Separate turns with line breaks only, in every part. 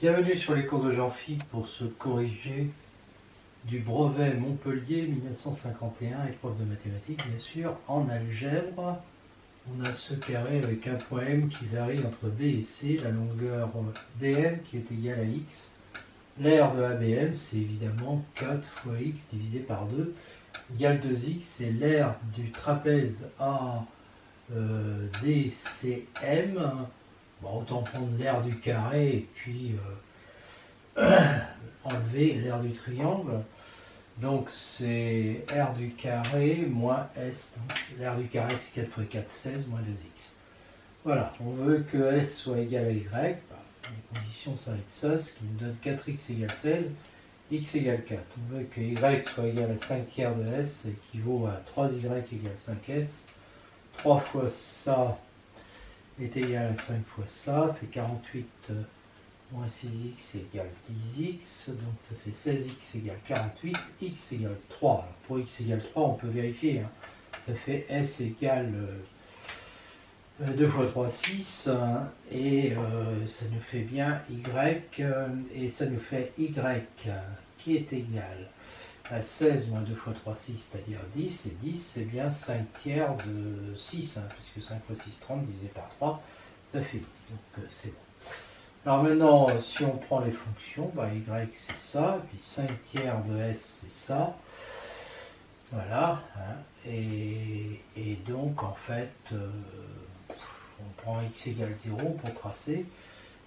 Bienvenue sur les cours de Jean-Philippe pour se corriger du brevet Montpellier 1951, épreuve de mathématiques bien sûr. En algèbre, on a ce carré avec un point M qui varie entre B et C, la longueur BM qui est égale à X. L'aire de ABM, c'est évidemment 4 fois X divisé par 2 égale 2X. C'est l'aire du trapèze ADCM. Bon, autant prendre l'aire du carré et puis enlever l'aire du triangle. Donc c'est R du carré moins S. L'aire du carré c'est 4 fois 4, 16 moins 2x. Voilà, on veut que S soit égal à Y. Les conditions ça va être ça, ce qui nous donne 4x égale 16, x égale 4. On veut que Y soit égal à 5 tiers de S, ça équivaut à 3y égale 5s. 3 fois ça est égal à 5 fois ça, fait 48 moins 6x égale 10x, donc ça fait 16x égale 48, x égale 3. Alors pour x égale 3, on peut vérifier, hein. Ça fait s égale 2 fois 3, 6, et ça nous fait bien y, et ça nous fait y qui est égal à 16 moins 2 fois 3, 6, c'est-à-dire 10, et 10 c'est bien 5 tiers de 6, hein, puisque 5 fois 6, 30 divisé par 3, ça fait 10, donc c'est bon. Alors maintenant, si on prend les fonctions, bah, y c'est ça, puis 5 tiers de s c'est ça, voilà, hein, et donc en fait, on prend x égale 0 pour tracer,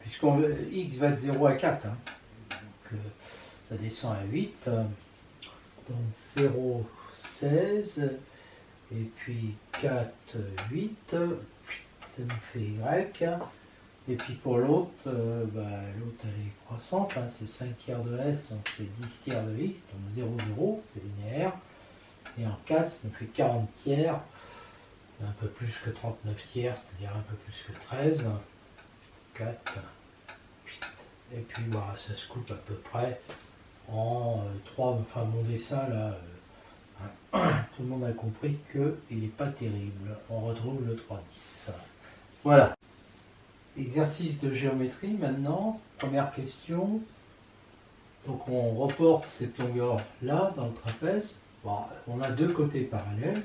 puisqu'on x va de 0 à 4, hein, donc ça descend à 8, donc 0, 16, et puis 4, 8, ça nous fait y. Et puis pour l'autre, l'autre elle est croissante, hein, c'est 5 tiers de S, donc c'est 10 tiers de X, donc 0, 0, c'est linéaire. Et en 4, ça nous fait 40 tiers, un peu plus que 39 tiers, c'est-à-dire un peu plus que 13. 4, 8. Et puis voilà, ça se coupe à peu près en 3, enfin mon dessin là, tout le monde a compris qu'il n'est pas terrible. On retrouve le 3, 10. Voilà. Exercice de géométrie maintenant, première question. Donc on reporte cette longueur là dans le trapèze. Bon, on a deux côtés parallèles,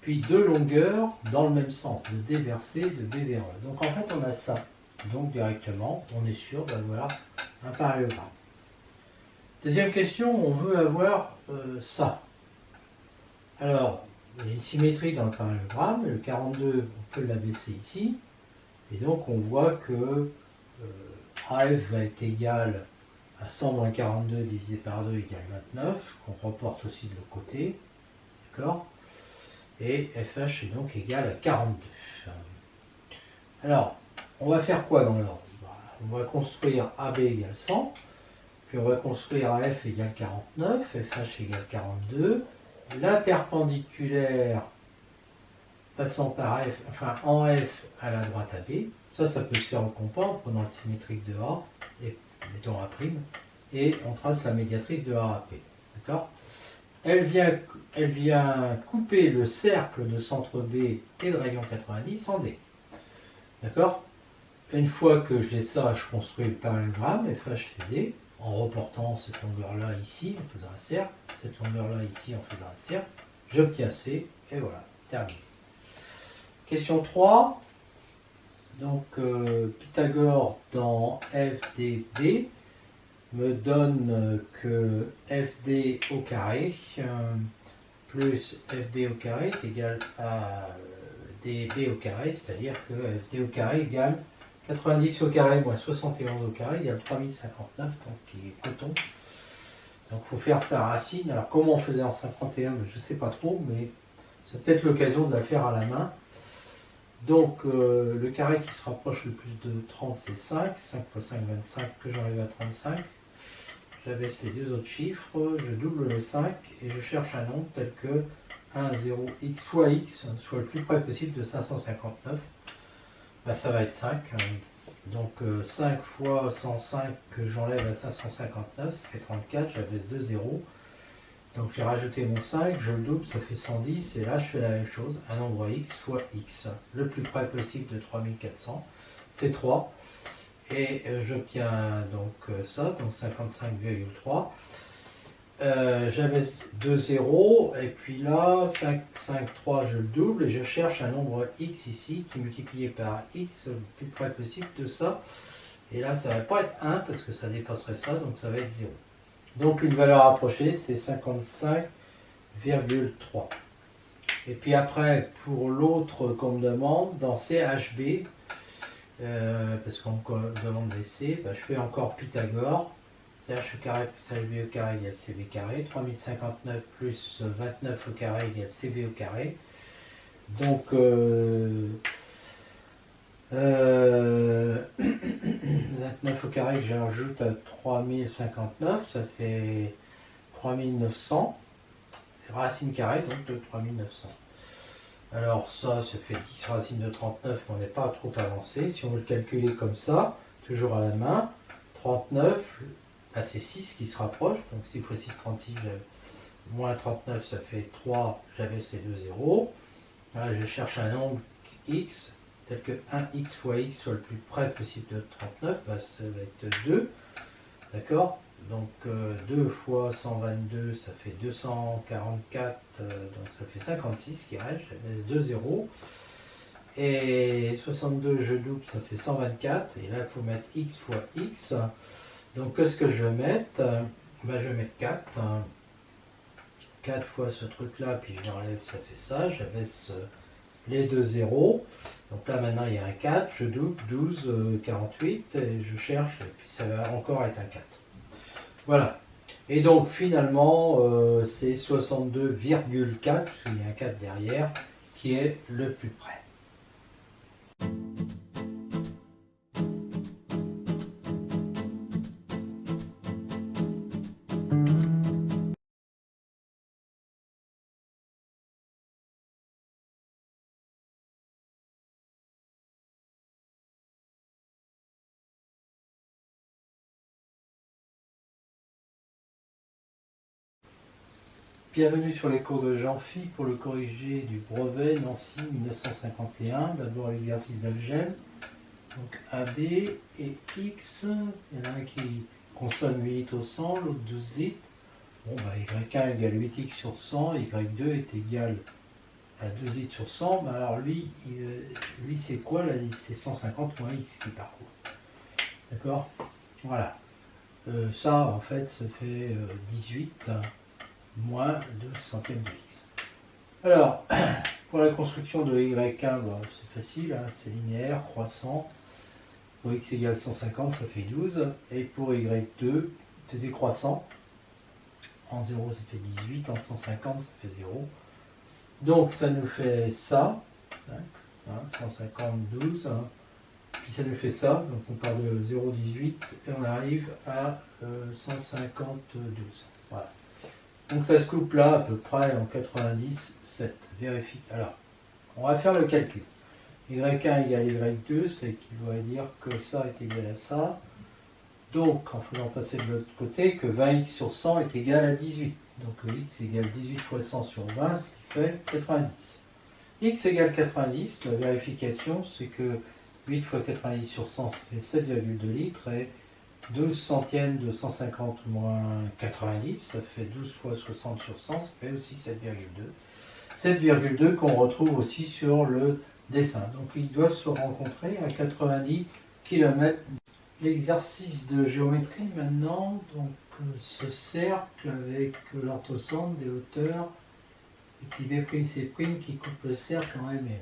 puis deux longueurs dans le même sens, de D vers C, de D vers E. Donc en fait on a ça. Donc directement on est sûr d'avoir un parallélogramme. Deuxième question, on veut avoir ça. Alors il y a une symétrie dans le parallélogramme, le 42 on peut l'abaisser ici. Et donc on voit que AF va être égal à 100 moins 42 divisé par 2 égale 29, qu'on reporte aussi de l'autre côté, d'accord? Et FH est donc égal à 42. Alors, on va faire quoi dans l'ordre? On va construire AB égale 100, puis on va construire AF égale 49, FH égale 42, la perpendiculaire passant par F, enfin en F à la droite AB, ça peut se faire au compas en prenant le symétrique de A, et mettons A', et on trace la médiatrice de A à P. D'accord? Elle vient couper le cercle de centre B et de rayon 90 en D. D'accord? Une fois que j'ai ça, je construis le parallélogramme FH et D, en reportant cette longueur-là ici, en faisant un cercle, cette longueur-là ici, en faisant un cercle, j'obtiens C, et voilà, terminé. Question 3, donc Pythagore dans FDB me donne que FD au carré plus FB au carré est égal à DB au carré, c'est-à-dire que FD au carré égale 90 au carré moins 71 au carré égale 3059, donc qui est coton. Donc il faut faire sa racine. Alors comment on faisait en 51, je ne sais pas trop, mais c'est peut-être l'occasion de la faire à la main. Donc le carré qui se rapproche le plus de 30 c'est 5, 5 fois 5, 25, que j'arrive à 35. J'abaisse les deux autres chiffres, je double le 5 et je cherche un nombre tel que 1, 0, x fois x, soit le plus près possible de 559. Ben, ça va être 5. Donc 5 fois 105 que j'enlève à 559, ça fait 34, j'abaisse 2 zéros. Donc j'ai rajouté mon 5, je le double, ça fait 110, et là je fais la même chose, un nombre x fois x, le plus près possible de 3400, c'est 3. et j'obtiens donc ça, donc 55,3. J'avais 2 zéros, et puis là, 5, 5, 3, je le double, et je cherche un nombre x ici, qui est multiplié par x le plus près possible de ça. Et là, ça ne va pas être 1, parce que ça dépasserait ça, donc ça va être 0. Donc une valeur approchée, c'est 55,3. Et puis après, pour l'autre qu'on me demande, dans CHB, parce qu'on me demande des C, je fais encore Pythagore. CH au carré plus HB au carré égale CB carré. 3059 plus 29 au carré égale CB au carré. Donc, 29 au carré que j'ajoute à 3059, ça fait 3900. Racine carrée donc de 3900. Alors ça fait 10 racines de 39, on n'est pas trop avancé. Si on veut le calculer comme ça, toujours à la main, 39, c'est 6 qui se rapproche, donc 6 fois 6, 36, moins 39, ça fait 3, j'avais ces deux zéros. Là, je cherche un nombre x, tel que 1x fois x soit le plus près possible de 39, ça va être 2, d'accord? Donc 2 fois 122, ça fait 244, donc ça fait 56 qui reste, je laisse 2 zéros. Et 62, je double, ça fait 124, et là il faut mettre x fois x. Donc qu'est-ce que je vais mettre? Je vais mettre 4. 4 fois ce truc-là, puis je l'enlève, ça fait ça. J'abaisse les deux zéros. Donc là maintenant il y a un 4, je double, 12, 48, et je cherche, et puis ça va encore être un 4. Voilà. Et donc finalement, c'est 62,4, puisqu'il y a un 4 derrière, qui est le plus près. Bienvenue sur les cours de Jean-Phi pour le corrigé du brevet Nancy 1951. D'abord l'exercice d'Algène. Donc AB et X, il y en a un qui consomme 8 litres au 100, l'autre 12 litres. Bon, Y1 égale 8x sur 100, Y2 est égal à 2 litres sur 100. Alors lui c'est quoi là? C'est 150 moins X qui parcourt. D'accord? Voilà. Ça, en fait, ça fait 18 moins 2 centièmes de X. Alors, pour la construction de Y1, c'est facile, hein, c'est linéaire, croissant. Pour X égale 150, ça fait 12. Et pour Y2, c'est décroissant. En 0, ça fait 18. En 150, ça fait 0. Donc, ça nous fait ça. 150, 12. Puis ça nous fait ça. Donc, on part de 0,18 et on arrive à 152. Voilà. Donc, ça se coupe là à peu près en 97. Vérifie. Alors, on va faire le calcul. Y1 égale Y2, c'est qu'il va dire que ça est égal à ça. Donc, en faisant passer de l'autre côté, que 20x sur 100 est égal à 18. Donc, x égale 18 fois 100 sur 20, ce qui fait 90. X égale 90, la vérification, c'est que 8 fois 90 sur 100, ça fait 7,2 litres. Et 12 centièmes de 150 moins 90, ça fait 12 fois 60 sur 100, ça fait aussi 7,2. 7,2 qu'on retrouve aussi sur le dessin. Donc ils doivent se rencontrer à 90 km. L'exercice de géométrie maintenant, donc ce cercle avec l'orthocentre des hauteurs, et puis B'C' qui coupe le cercle en MM.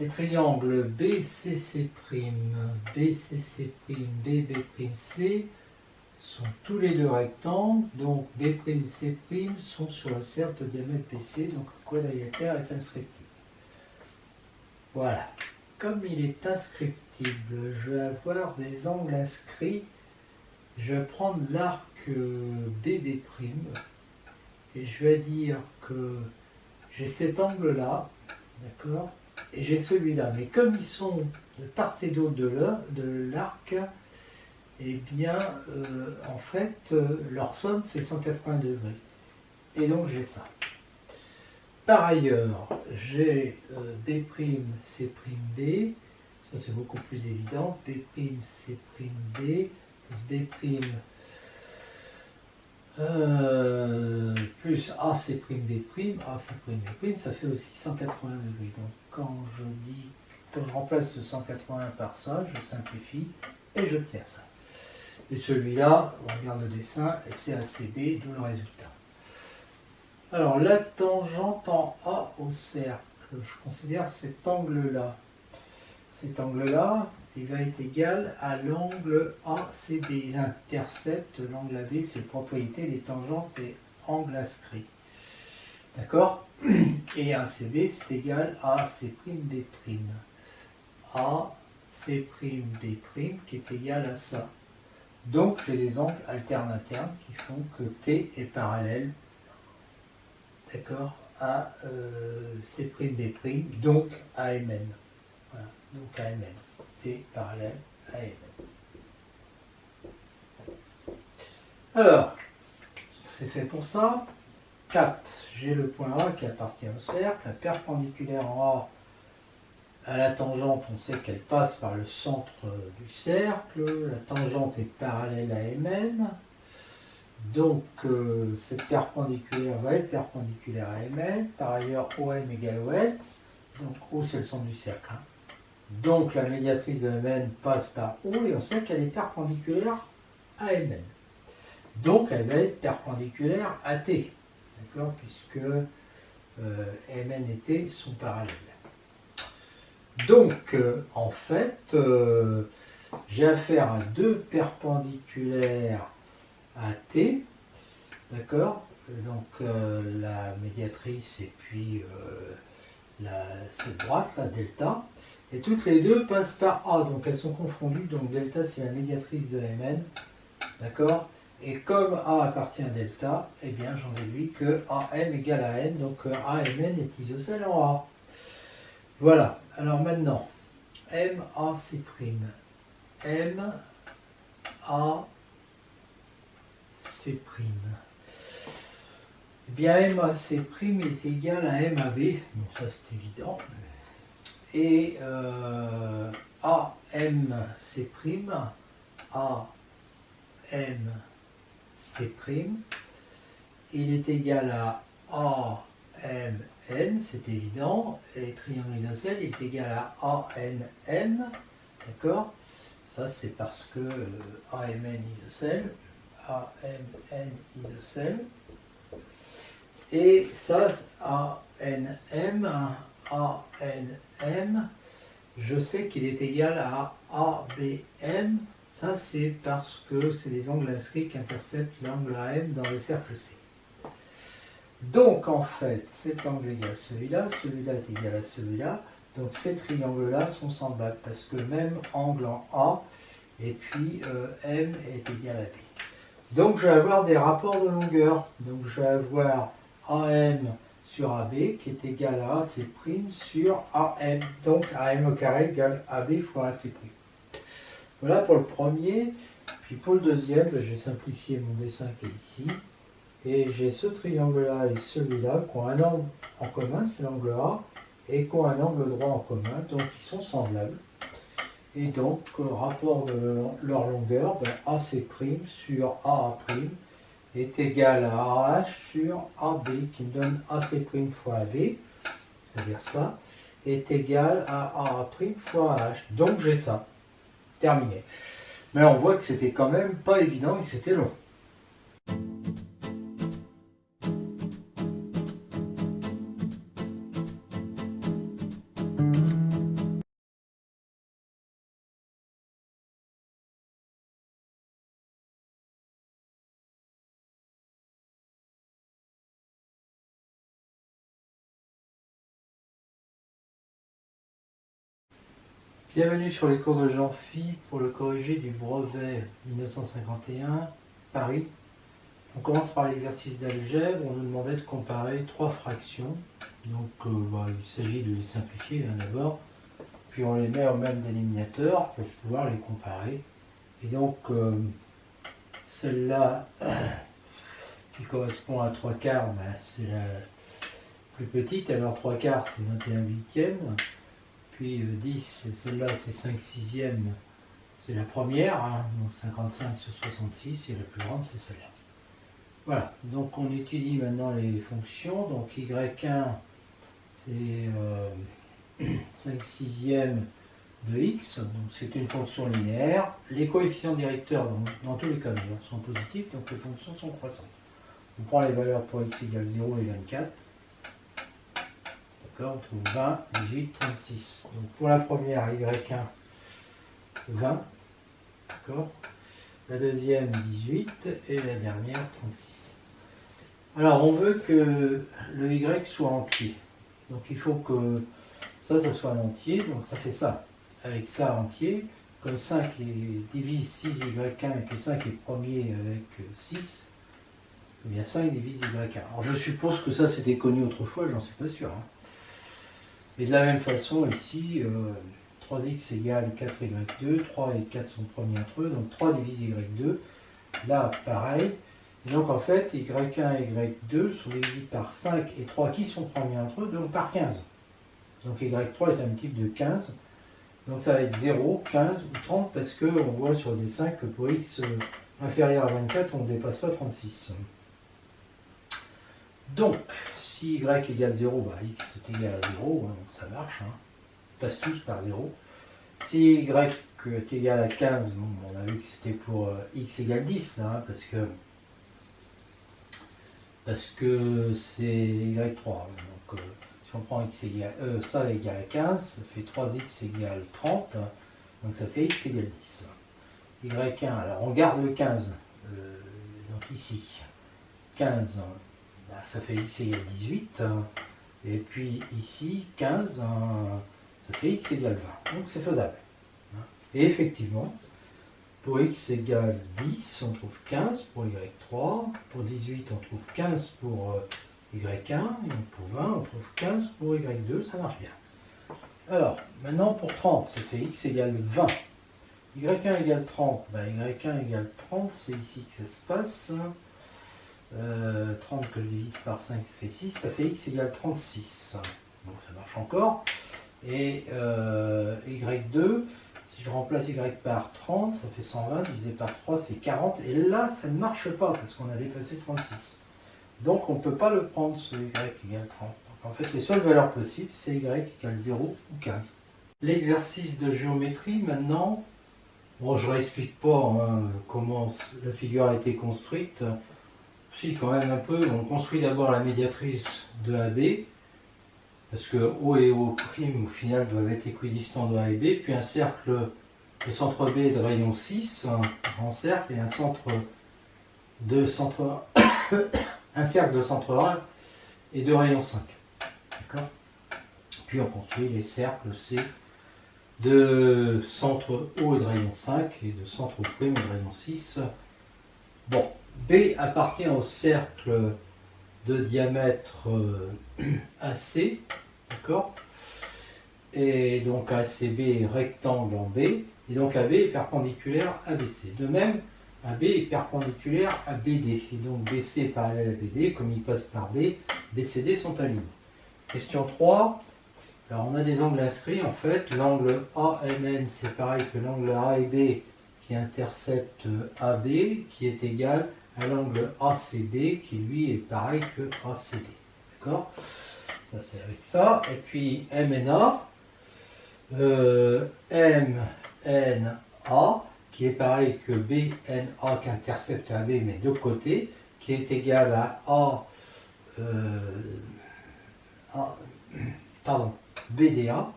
Les triangles BCC', BCC', BB'C sont tous les deux rectangles, donc B'C' sont sur le cercle de diamètre BC, donc le quadrilatère est inscriptible. Voilà. Comme il est inscriptible, je vais avoir des angles inscrits. Je vais prendre l'arc BB' et je vais dire que j'ai cet angle-là, d'accord, et j'ai celui-là. Mais comme ils sont de part et d'autre de l'arc, eh bien, en fait, leur somme fait 180 degrés. Et donc j'ai ça. Par ailleurs, j'ai B'C', B, Ça c'est beaucoup plus évident. B', C', D, plus B', plus AC', B', AC', B', ça fait aussi 180 degrés. Donc quand je remplace le 180 par ça, je simplifie et j'obtiens ça. Et celui-là, on regarde le dessin, et c'est ACB, d'où le résultat. Alors la tangente en A au cercle, je considère cet angle-là. Cet angle-là, il va être égal à l'angle ACB. Ils interceptent l'angle AB, c'est la propriété des tangentes et angles inscrits. D'accord? Et ACB, c'est égal à C'B'. C'B' qui est égal à ça. Donc j'ai des angles alternes internes qui font que T est parallèle, d'accord, à C'B', donc à Mn. Voilà, donc à Mn. T parallèle à Mn. Alors, c'est fait pour ça. 4. J'ai le point A qui appartient au cercle. La perpendiculaire en A à la tangente, on sait qu'elle passe par le centre du cercle. La tangente est parallèle à Mn. Donc, cette perpendiculaire va être perpendiculaire à Mn. Par ailleurs, OM égale OL. Donc, O, c'est le centre du cercle. Hein. Donc, la médiatrice de Mn passe par O et on sait qu'elle est perpendiculaire à Mn. Donc, elle va être perpendiculaire à T. D'accord, puisque Mn et T sont parallèles. Donc, en fait, j'ai affaire à deux perpendiculaires à T, d'accord, donc la médiatrice et puis cette droite, la delta, et toutes les deux passent par A, donc elles sont confondues, donc delta c'est la médiatrice de Mn, d'accord, et comme A appartient à delta, eh bien j'en déduis que AM égale à N, donc AMN est isocèle en A. Voilà, alors maintenant, MAC', C'. Eh bien, MAC' est égal à MAB, bon ça c'est évident, et AMC', il est égal à AMN, c'est évident, et triangle isocèle il est égal à ANM, d'accord? Ça c'est parce que AMN isocèle, AMN isocèle, et ça ANM, je sais qu'il est égal à ABM, ça c'est parce que c'est des angles inscrits qui interceptent l'angle AM dans le cercle C. Donc en fait, cet angle est égal à celui-là est égal à celui-là, donc ces triangles-là sont semblables parce que même angle en A, et puis M est égal à B. Donc je vais avoir des rapports de longueur, donc je vais avoir AM sur AB qui est égal à AC' sur AM, donc AM au carré égale AB fois AC'. Voilà pour le premier, puis pour le deuxième, je vais simplifier mon dessin qui est ici. Et j'ai ce triangle-là et celui-là qui ont un angle en commun, c'est l'angle A, et qui ont un angle droit en commun, donc ils sont semblables. Et donc, rapport de leur longueur, ben, AC' sur AA' est égal à AH sur AB, qui me donne AC' fois AB, c'est-à-dire ça, est égal à AA' fois AH. Donc j'ai ça. Terminé. Mais on voit que c'était quand même pas évident et c'était long. Bienvenue sur les cours de Jean-Phi pour le corrigé du brevet 1951, Paris. On commence par l'exercice d'algèbre. On nous demandait de comparer trois fractions. Donc il s'agit de les simplifier d'abord. Puis on les met au même dénominateur pour pouvoir les comparer. Et donc celle-là qui correspond à 3/4, ben, c'est la plus petite. Alors 3/4 c'est 21/8. puis 10, celle-là c'est 5 sixièmes, c'est la première, hein, donc 55 sur 66, et la plus grande c'est celle-là. Voilà, donc on étudie maintenant les fonctions, donc y1 c'est 5 sixièmes de x, donc c'est une fonction linéaire. Les coefficients directeurs dans tous les cas sont positifs, donc les fonctions sont croissantes. On prend les valeurs pour x égale 0 et 24. D'accord, on trouve 20, 18, 36. Donc pour la première, y1, 20. D'accord. La deuxième, 18. Et la dernière, 36. Alors on veut que le y soit entier. Donc il faut que ça soit un entier. Donc ça fait ça. Avec ça entier. Comme 5 divise 6y1 et que 5 est premier avec 6. Il y a 5 divise y1. Alors je suppose que ça c'était connu autrefois, j'en suis pas sûr. Hein. Et de la même façon ici, 3x égale 4y2, 3 et 4 sont premiers entre eux, donc 3 divise y2. Là pareil. Et donc en fait, y1 et y2 sont divisés par 5 et 3 qui sont premiers entre eux, donc par 15. Donc y3 est un multiple de 15. Donc ça va être 0, 15 ou 30 parce qu'on voit sur le dessin que pour x inférieur à 24, on ne dépasse pas 36. Donc, si y égale 0, bah, x est égal à 0, hein, donc ça marche, hein. On passe tous par 0. Si y est égal à 15, bon, on a vu que c'était pour x égale 10, là, hein, parce que c'est y3. Donc, si on prend x égale, ça égale à 15, ça fait 3x égale 30, donc ça fait x égale 10. y1, alors on garde le 15, donc ici, 15, bah, ça fait x égale 18, et puis ici, 15, ça fait x égale 20, donc c'est faisable. Et effectivement, pour x égale 10, on trouve 15 pour y3, pour 18, on trouve 15 pour y1, et pour 20, on trouve 15 pour y2, ça marche bien. Alors, maintenant pour 30, ça fait x égale 20. y1 égale 30, bah, y1 égale 30, c'est ici que ça se passe. 30 que je divise par 5, ça fait 6, ça fait x égale 36. Donc ça marche encore. Et y2, si je remplace y par 30, ça fait 120, divisé par 3, ça fait 40. Et là, ça ne marche pas parce qu'on a dépassé 36. Donc on ne peut pas le prendre ce y égale 30. Donc, en fait, les seules valeurs possibles, c'est y égale 0 ou 15. L'exercice de géométrie, maintenant, bon, je ne réexplique pas hein, comment la figure a été construite. Si, quand même un peu. On construit d'abord la médiatrice de AB, parce que O et O' au final doivent être équidistants de A et B, puis un cercle, le centre B de rayon 6, un grand cercle, et un cercle de centre 1 et de rayon 5. D'accord. Puis on construit les cercles C de centre O et de rayon 5 et de centre O' et de rayon 6. Bon, B appartient au cercle de diamètre AC, d'accord? Et donc ACB est rectangle en B, et donc AB est perpendiculaire à BC. De même, AB est perpendiculaire à BD, et donc BC est parallèle à BD, comme il passe par B, BCD sont alignés. Question 3, alors on a des angles inscrits en fait, l'angle AMN c'est pareil que l'angle A et B qui intercepte AB, qui est égal à l'angle ACB, qui lui est pareil que ACD. D'accord? Ça c'est avec ça. Et puis MNA, MNA, qui est pareil que BNA qui intercepte AB, mais de côté, qui est égal à BDA,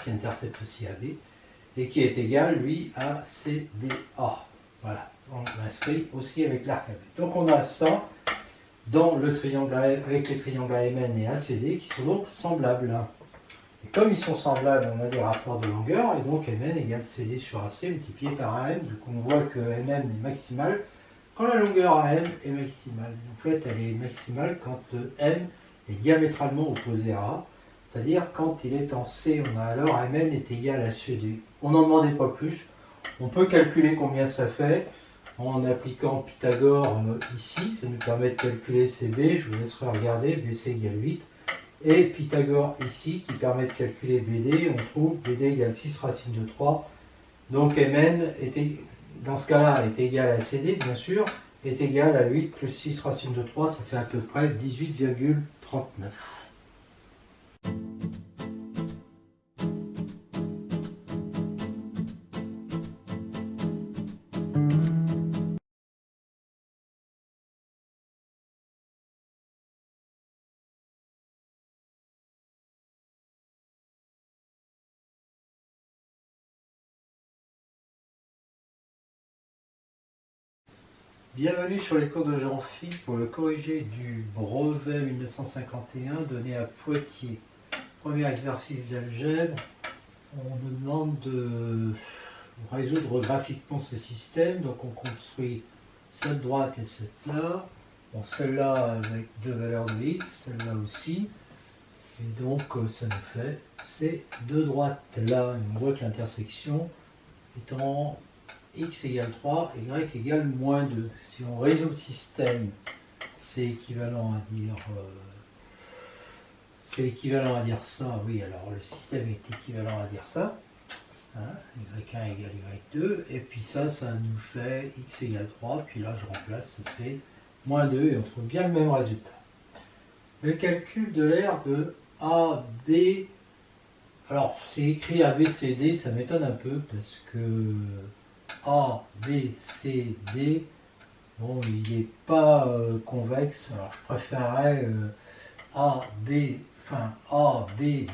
qui intercepte aussi AB, et qui est égal, lui, à CDA. Voilà, on l'inscrit aussi avec l'arc AB. Donc on a ça dans le triangle avec les triangles AMN et ACD qui sont donc semblables. Et comme ils sont semblables, on a des rapports de longueur, et donc MN égale CD sur AC multiplié par AM. Donc on voit que MM est maximale quand la longueur AM est maximale. En fait, elle est maximale quand le M est diamétralement opposé à A. C'est-à-dire quand il est en C, on a alors MN est égal à CD. On n'en demandait pas plus. On peut calculer combien ça fait en appliquant Pythagore ici. Ça nous permet de calculer CB. Je vous laisserai regarder. BC égale 8. Et Pythagore ici, qui permet de calculer BD, on trouve BD égale 6 racine de 3. Donc Mn, dans ce cas-là, est égal à CD, bien sûr, est égal à 8 plus 6 racine de 3, ça fait à peu près 18,39. Bienvenue sur les cours de Jean-Phi pour le corrigé du brevet 1951 donné à Poitiers. Premier exercice d'algèbre, on nous demande de résoudre graphiquement ce système. Donc on construit cette droite et cette là. Bon, celle-là avec deux valeurs de x, celle-là aussi. Et donc ça nous fait ces deux droites là. Et on voit que l'intersection étant x égale 3, y égale moins 2. Si on résout le système, c'est équivalent à dire ça. Oui, alors le système est équivalent à dire ça. Hein, y1 égale y2. Et puis ça nous fait x égale 3. Puis là, je remplace, ça fait moins 2. Et on trouve bien le même résultat. Le calcul de l'aire de AB. Alors, c'est écrit ABCD, ça m'étonne un peu parce que A, B, C, D, bon, il n'est pas convexe, alors je préférerais A, B,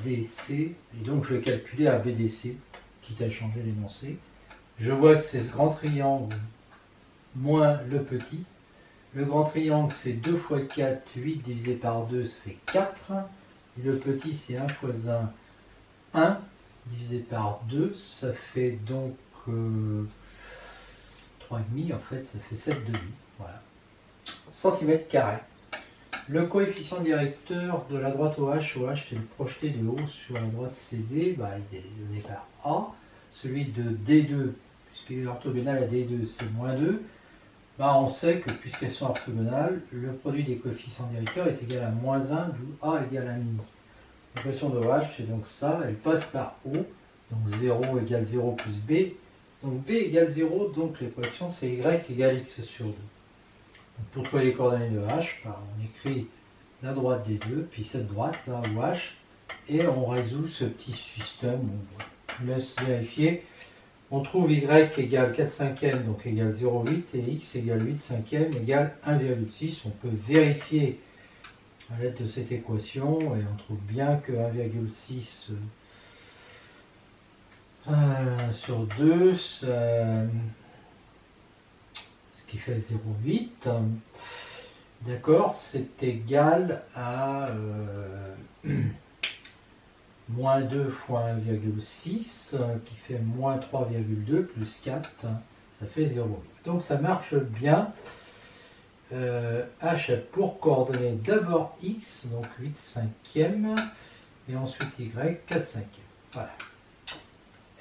D, C, et donc je vais calculer A, B, D, C, quitte à changer l'énoncé. Je vois que c'est ce grand triangle moins le petit. Le grand triangle, c'est 2 fois 4, 8 divisé par 2, ça fait 4. Et le petit, c'est 1 fois 1 divisé par 2, ça fait donc 3,5, en fait, ça fait 7,5. Voilà. Centimètres carrés. Le coefficient directeur de la droite OH, c'est le projeté de haut sur la droite CD, il est donné par A. Celui de D2, puisqu'il est orthogonal à D2, c'est moins 2. On sait que puisqu'elles sont orthogonales, le produit des coefficients directeurs est égal à moins 1, d'où A égale 1,5. L'équation de OH, c'est donc ça, elle passe par O, donc 0 égale 0 plus B. Donc B égale 0, donc l'équation c'est Y égale X sur 2. Donc pour trouver les coordonnées de H, on écrit la droite des deux, puis cette droite, là, OH, et on résout ce petit système. On laisse vérifier. On trouve Y égale 4 cinquièmes, donc égale 0,8, et X égale 8 cinquièmes, égale 1,6. On peut vérifier à l'aide de cette équation, et on trouve bien que 1,6 sur 2, ce qui fait 0,8. D'accord, c'est égal à moins 2 fois 1,6 qui fait moins 3,2 plus 4, ça fait 0,8. Donc ça marche bien. H a pour coordonnées d'abord X, donc 8 cinquièmes, et ensuite Y, 4 cinquièmes. Voilà.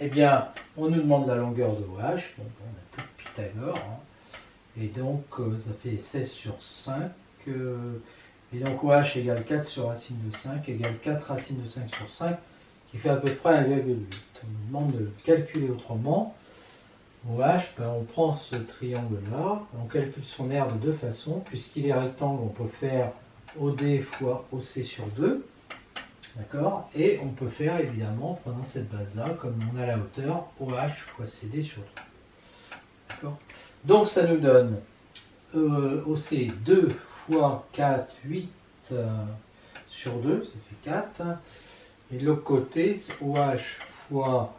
Eh bien, on nous demande la longueur de OH, bon, on n'a plus de Pythagore, hein. Et donc ça fait 16 sur 5, et donc OH égale 4 sur racine de 5, égale 4 racine de 5 sur 5, qui fait à peu près 1,8. On nous demande de le calculer autrement. OH, on prend ce triangle-là, on calcule son aire de deux façons, puisqu'il est rectangle, on peut faire OD fois OC sur 2, d'accord, et on peut faire évidemment, en prenant cette base-là, comme on a la hauteur, OH fois CD sur 3. D'accord. Donc ça nous donne OC 2 fois 4, 8 sur 2, ça fait 4, et de l'autre côté, OH fois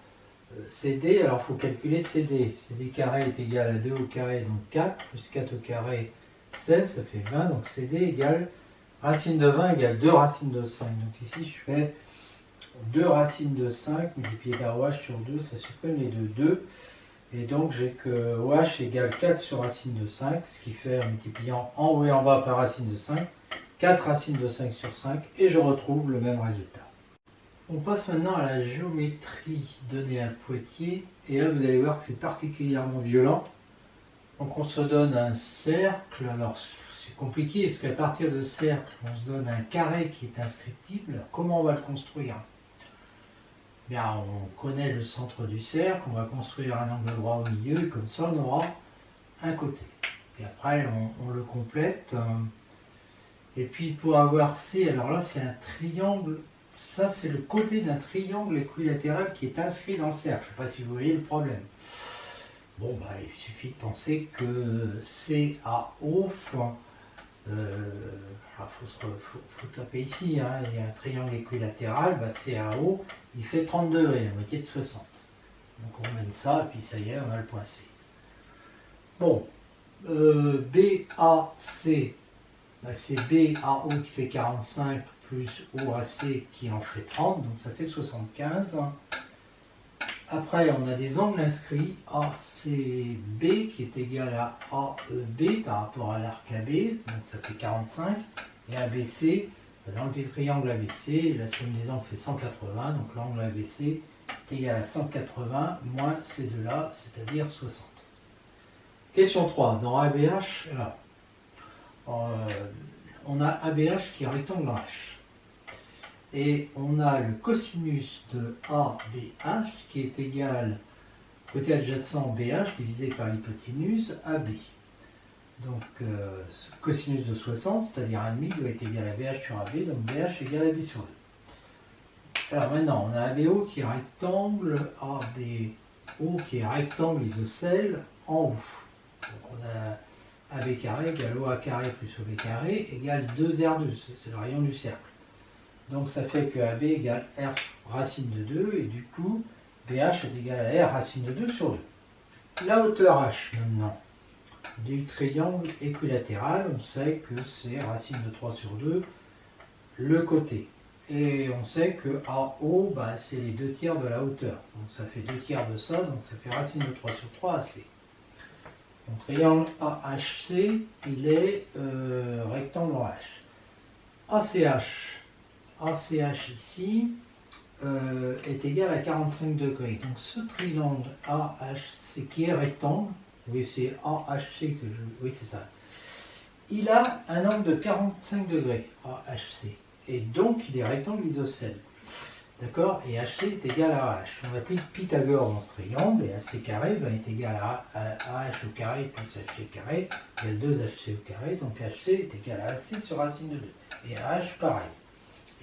CD, alors il faut calculer CD. CD carré est égal à 2 au carré, donc 4, plus 4 au carré, 16, ça fait 20, donc CD égale, racine de 20 égale 2 racines de 5. Donc ici je fais 2 racines de 5 multiplié par OH sur 2, ça supprime les 2. Et donc j'ai que OH égale 4 sur racine de 5, ce qui fait, en multipliant en haut et en bas par racine de 5, 4 racines de 5 sur 5, et je retrouve le même résultat. On passe maintenant à la géométrie donnée à Poitiers, et là vous allez voir que c'est particulièrement violent. Donc on se donne un cercle, alors c'est compliqué parce qu'à partir de cercle, on se donne un carré qui est inscriptible. Alors, comment on va le construire? Bien, on connaît le centre du cercle, on va construire un angle droit au milieu, et comme ça on aura un côté. Et après on le complète. Et puis pour avoir C, alors là c'est un triangle, ça c'est le côté d'un triangle équilatéral qui est inscrit dans le cercle. Je ne sais pas si vous voyez le problème. Bon, bah, il suffit de penser que CAO, faut taper ici, hein, il y a un triangle équilatéral, bah, CAO, il fait 30 degrés, la moitié de 60. Donc on mène ça, et puis ça y est, on a le point C. Bon, BAC, bah, c'est BAO qui fait 45 plus OAC qui en fait 30, donc ça fait 75. Après, on a des angles inscrits, ACB qui est égal à AEB par rapport à l'arc AB, donc ça fait 45, et ABC, dans le triangle ABC, la somme des angles fait 180, donc l'angle ABC est égal à 180 moins ces deux-là, c'est-à-dire 60. Question 3, dans ABH, là, on a ABH qui est rectangle en H. Et on a le cosinus de ABH qui est égal, côté adjacent BH divisé par l'hypoténuse AB. Donc ce cosinus de 60, c'est-à-dire 1,5, doit être égal à BH sur AB, donc BH égale AB sur 2. Alors maintenant, on a ABO qui est rectangle, ABO qui est rectangle isocèle en haut. Donc on a AB carré égale OA carré plus OB carré égale 2R2, c'est le rayon du cercle. Donc ça fait que AB égale R racine de 2, et du coup, BH est égal à R racine de 2 sur 2. La hauteur H, maintenant, du triangle équilatéral, on sait que c'est racine de 3 sur 2, le côté. Et on sait que AO, bah, c'est les 2 tiers de la hauteur. Donc ça fait 2 tiers de ça, donc ça fait racine de 3 sur 3, AC. Donc triangle AHC, il est rectangle en H. ACH ici est égal à 45 degrés. Donc ce triangle AHC qui est rectangle, oui c'est AHC que je... Oui c'est ça. Il a un angle de 45 degrés, AHC. Et donc il est rectangle isocèle. D'accord? Et HC est égal à AH. On applique Pythagore dans ce triangle, et AC carré va être égal à AH au carré plus HC carré, égale 2HC au carré, donc HC est égal à AC sur racine de 2. Et AH pareil.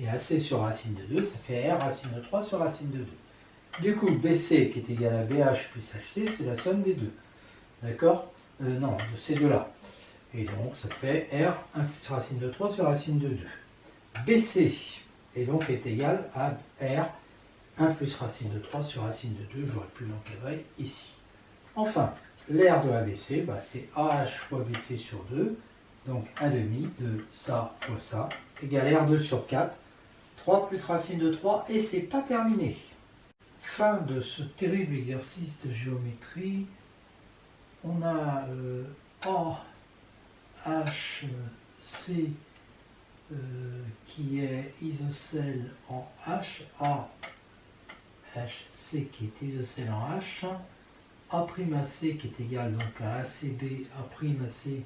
Et AC sur racine de 2, ça fait R racine de 3 sur racine de 2. Du coup, BC qui est égal à BH plus HC, c'est la somme des deux. D'accord? Non, de ces deux-là. Et donc, ça fait R 1 plus racine de 3 sur racine de 2. BC et donc est égal à R 1 plus racine de 3 sur racine de 2, j'aurais pu l'encadrer ici. Enfin, l'aire de ABC, bah, c'est AH fois BC sur 2, donc 1,5 de ça fois ça, égale R2 sur 4, 3 plus racine de 3, et c'est pas terminé. Fin de ce terrible exercice de géométrie. On a AHC qui est isocèle en H, AHC qui est isocèle en H, A'AC qui est égal donc à ACB, A'AC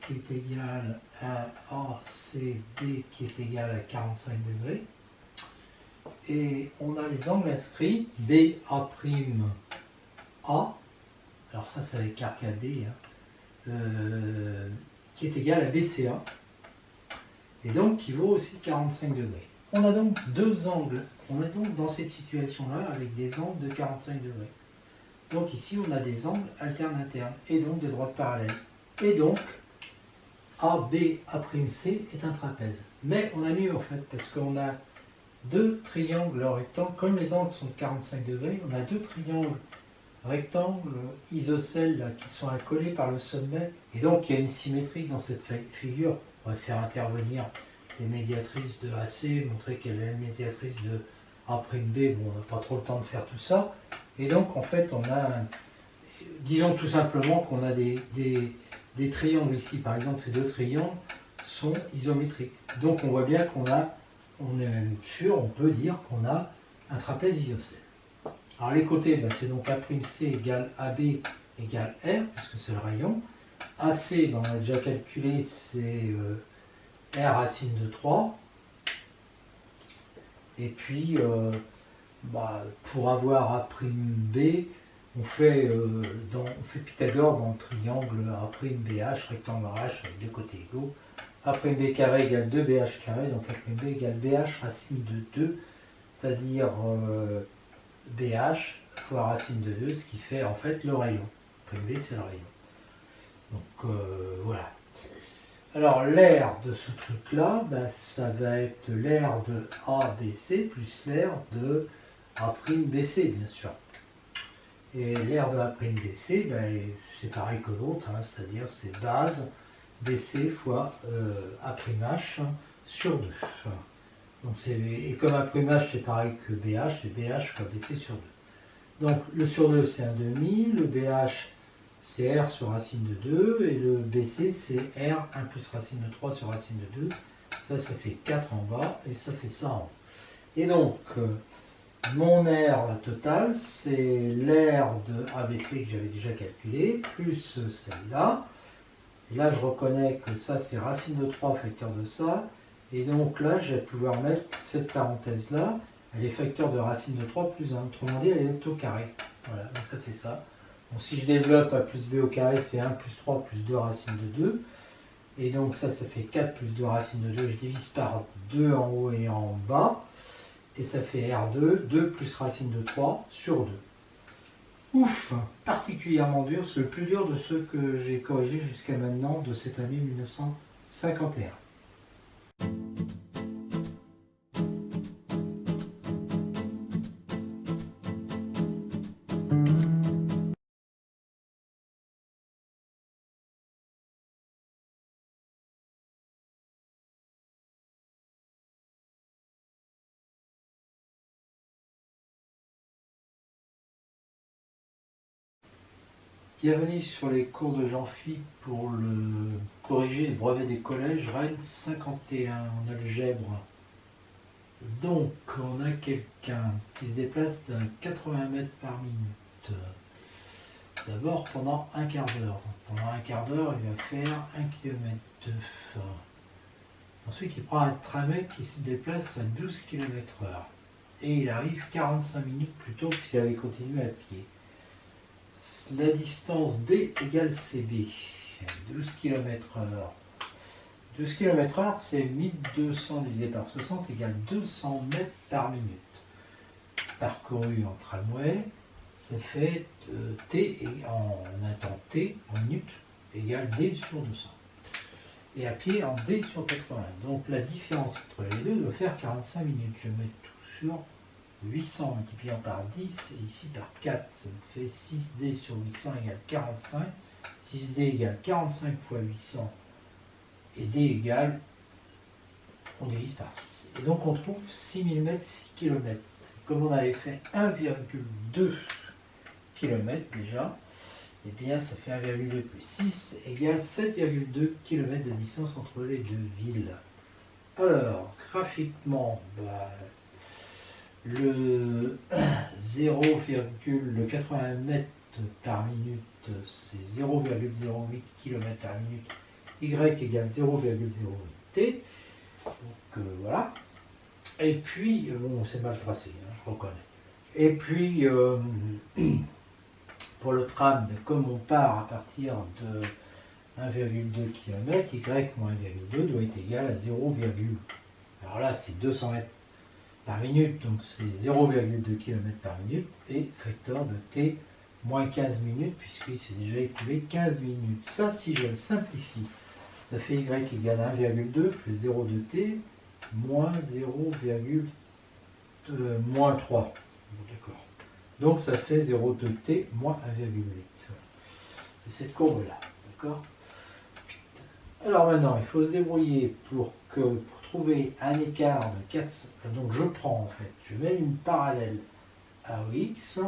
qui est égal à ACB qui est égal à 45 degrés. Et on a les angles inscrits, BA'A, alors ça c'est avec l'arc AB, hein, qui est égal à BCA, et donc qui vaut aussi 45 degrés. On a donc deux angles, on est donc dans cette situation-là avec des angles de 45 degrés. Donc ici on a des angles alternes internes, et donc des droites parallèles. Et donc AB'A'C est un trapèze. Mais on a mieux en fait, parce qu'on a deux triangles rectangles, comme les angles sont de 45 degrés, on a deux triangles rectangles isocèles là, qui sont accolés par le sommet, et donc il y a une symétrie dans cette figure. On va faire intervenir les médiatrices de AC, montrer qu'elle est la médiatrice de A'B, bon on n'a pas trop le temps de faire tout ça, et donc en fait on a, disons tout simplement qu'on a des triangles ici, par exemple ces deux triangles sont isométriques, donc on voit bien qu'on a, on est même sûr, on peut dire qu'on a un trapèze isocèle. Alors les côtés, ben, c'est donc A'C égale AB égale R, puisque c'est le rayon. AC, ben, on a déjà calculé, c'est R racine de 3. Et puis, pour avoir A'B, on fait Pythagore dans le triangle A'BH, rectangle H avec deux côtés égaux. A'B carré égale 2BH carré, donc A'B égale BH racine de 2, c'est-à-dire BH fois racine de 2, ce qui fait en fait le rayon. A'B c'est le rayon. Donc voilà. Alors l'aire de ce truc-là, ça va être l'aire de ABC plus l'aire de A'BC, bien sûr. Et l'aire de A'BC, c'est pareil que l'autre, hein, c'est-à-dire c'est base BC fois A'H sur 2. Donc et comme A'H c'est pareil que BH, c'est BH fois BC sur 2. Donc le sur 2 c'est 1,5, le BH c'est R sur racine de 2, et le BC c'est R 1 plus racine de 3 sur racine de 2. Ça fait 4 en bas, et ça fait ça en haut. Et donc, mon R total, c'est l'aire de ABC que j'avais déjà calculé, plus celle-là. Et là, je reconnais que ça, c'est racine de 3 facteur de ça. Et donc là, je vais pouvoir mettre cette parenthèse-là, elle est facteur de racine de 3 plus 1. Autrement dit, elle est au carré. Voilà, donc ça fait ça. Donc si je développe A plus B au carré, fait 1 plus 3 plus 2 racine de 2. Et donc ça fait 4 plus 2 racine de 2. Je divise par 2 en haut et en bas. Et ça fait R2, 2 plus racine de 3 sur 2. Ouf, particulièrement dur, c'est le plus dur de ceux que j'ai corrigés jusqu'à maintenant de cette année 1951. Bienvenue sur les cours de Jean-Philippe pour le corriger le brevet des collèges, REN 51 en algèbre. Donc, on a quelqu'un qui se déplace à 80 mètres par minute. D'abord pendant un quart d'heure. Pendant un quart d'heure, il va faire 1 km. Ensuite, il prend un tramway qui se déplace à 12 km/h. Et il arrive 45 minutes plus tôt que s'il avait continué à pied. La distance D égale CB, 12 km/h. 12 km/h, c'est 1200 divisé par 60 égale 200 mètres par minute. Parcouru en tramway, ça fait T en un temps T, en minutes, égale D sur 200. Et à pied en D sur 80. Donc la différence entre les deux doit faire 45 minutes. Je mets tout sur 800 multiplié par 10 et ici par 4, ça me fait 6D sur 800 égale 45. 6D égale 45 fois 800 et D égale, on divise par 6. Et donc on trouve 6000 mètres, 6 km. Comme on avait fait 1,2 km déjà, et bien ça fait 1,2 plus 6 égale 7,2 km de distance entre les deux villes. Alors, graphiquement, le 80 mètres par minute, c'est 0,08 km par minute. Y égale 0,08t. Donc voilà. Et puis, bon, c'est mal tracé, hein, je reconnais. Et puis, pour le tram, comme on part à partir de 1,2 km, y moins 1,2 doit être égal à 0, alors là, c'est 200 mètres par minute, donc c'est 0,2 km par minute, et facteur de t moins 15 minutes, puisqu'il s'est déjà écoulé 15 minutes. Ça, si je le simplifie, ça fait y égale 1,2 plus 0 de t, moins 3. Bon, d'accord. Donc ça fait 0 de t moins 1,8. C'est cette courbe-là, d'accord? Alors maintenant, il faut se débrouiller pour trouver un écart de 4. Donc je prends en fait, je mets une parallèle à X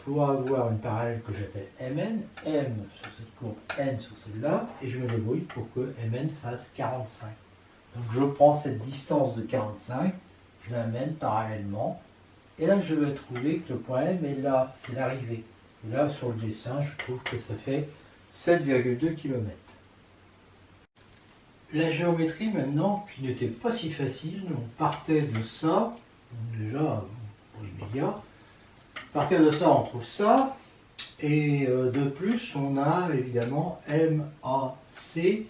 pour avoir une parallèle que j'appelle Mn, M sur cette courbe, N sur celle-là, et je me débrouille pour que Mn fasse 45. Donc je prends cette distance de 45, je l'amène parallèlement, et là je vais trouver que le point M est là, c'est l'arrivée. Et là, sur le dessin, je trouve que ça fait 7,2 km. La géométrie, maintenant, qui n'était pas si facile, on partait de ça, donc déjà, pour l'immédiat, à partir de ça, on trouve ça, et de plus, on a évidemment MAC